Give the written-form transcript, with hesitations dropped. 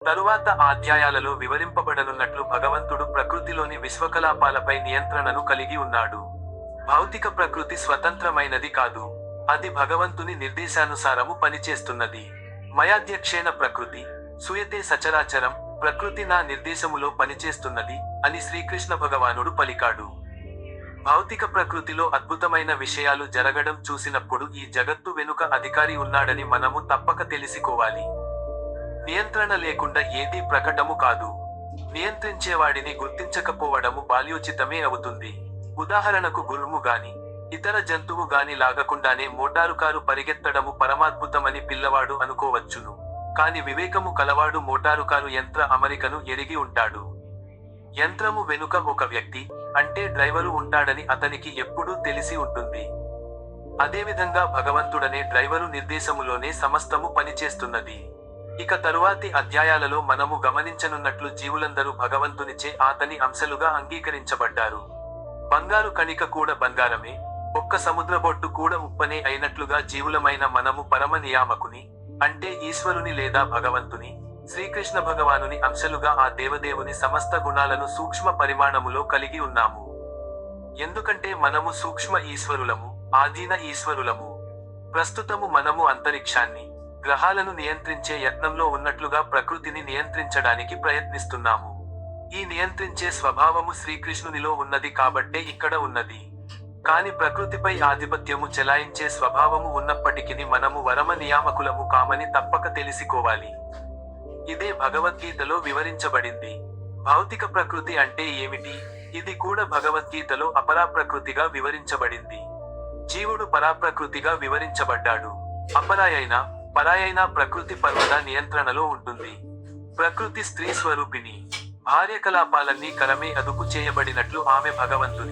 తరువాత అధ్యాయాలలో వివరింపబడనున్నట్లు భగవంతుడు ప్రకృతిలోని విశ్వకలాపాలపై నియంత్రణను కలిగి ఉన్నాడు. భౌతిక ప్రకృతి స్వతంత్రమైనది కాదు, అది భగవంతుని నిర్దేశానుసారము పనిచేస్తున్నది. మయాధ్యక్షేణ ప్రకృతి సూయతే సచరాచరం, ప్రకృతి నా నిర్దేశములో పనిచేస్తున్నది అని శ్రీకృష్ణ భగవానుడు పలికాడు. భౌతిక ప్రకృతిలో అద్భుతమైన విషయాలు జరగడం చూసినప్పుడు ఈ జగత్తు వెనుక అధికారి ఉన్నాడని మనము తప్పక తెలుసుకోవాలి. నియంత్రణ లేకుండా ఏదీ ప్రకటము కాదు. నియంత్రించేవాడిని గుర్తించకపోవడము బాల్యోచితమే అవుతుంది. ఉదాహరణకు గుర్రము గాని ఇతర జంతువు గాని లాగకుండానే మోటారు కారు పరిగెత్తడము పరమాద్భుతమని పిల్లవాడు అనుకోవచ్చును. కాని వివేకము కలవాడు మోటారు కారు యంత్ర అమరికను ఎరిగి ఉంటాడు. యంత్రము వెనుక ఒక వ్యక్తి అంటే డ్రైవరు ఉంటాడని అతనికి ఎప్పుడూ తెలిసి ఉంటుంది. అదేవిధంగా భగవంతుడనే డ్రైవరు నిర్దేశములోనే సమస్తము పనిచేస్తున్నది. ఇక తరువాతి అధ్యాయాలలో మనము గమనించనున్నట్లు జీవులందరూ భగవంతునిచే అతని అంశలుగా అంగీకరించబడ్డారు. బంగారు కణిక కూడా బంగారమే, ఒక్క సముద్రబొట్టు కూడా ఉప్పనే అయినట్లుగా జీవులమైన మనము పరమ నియామకుని అంటే ఈశ్వరుని లేదా భగవంతుని శ్రీకృష్ణ భగవానుని అంశలుగా ఆ దేవదేవుని సమస్త గుణాలను సూక్ష్మ పరిమాణములో కలిగి ఉన్నాము. ఎందుకంటే మనము సూక్ష్మ ఈశ్వరులము, ఆధీన ఈశ్వరులము. ప్రస్తుతము మనము అంతరిక్షాన్ని, గ్రహాలను నియంత్రించే యత్నంలో ఉన్నట్లుగా ప్రకృతిని నియంత్రించడానికి ప్రయత్నిస్తున్నాము. ఈ నియంత్రించే స్వభావము శ్రీకృష్ణునిలో ఉన్నది కాబట్టే ఇక్కడ ఉన్నది. కాని ప్రకృతిపై ఆధిపత్యము చెలాయించే స్వభావము ఉన్నప్పటికీ మనము వరమ నియామకులము కామని తప్పక తెలుసుకోవాలి. ఇదే భగవద్గీతలో వివరించబడింది. భౌతిక ప్రకృతి అంటే ఏమిటి? ఇది కూడా భగవద్గీతలో అపరాప్రకృతిగా వివరించబడింది. జీవుడు పరాప్రకృతిగా వివరించబడ్డాడు. అపరాయైన పరాయైన ప్రకృతి పర్వత నియంత్రణలో ఉంటుంది. ప్రకృతి స్త్రీ స్వరూపిణి. భార్యకలాపాలన్నీ కరమే అదుపు చేయబడినట్లు ఆమె భగవంతుని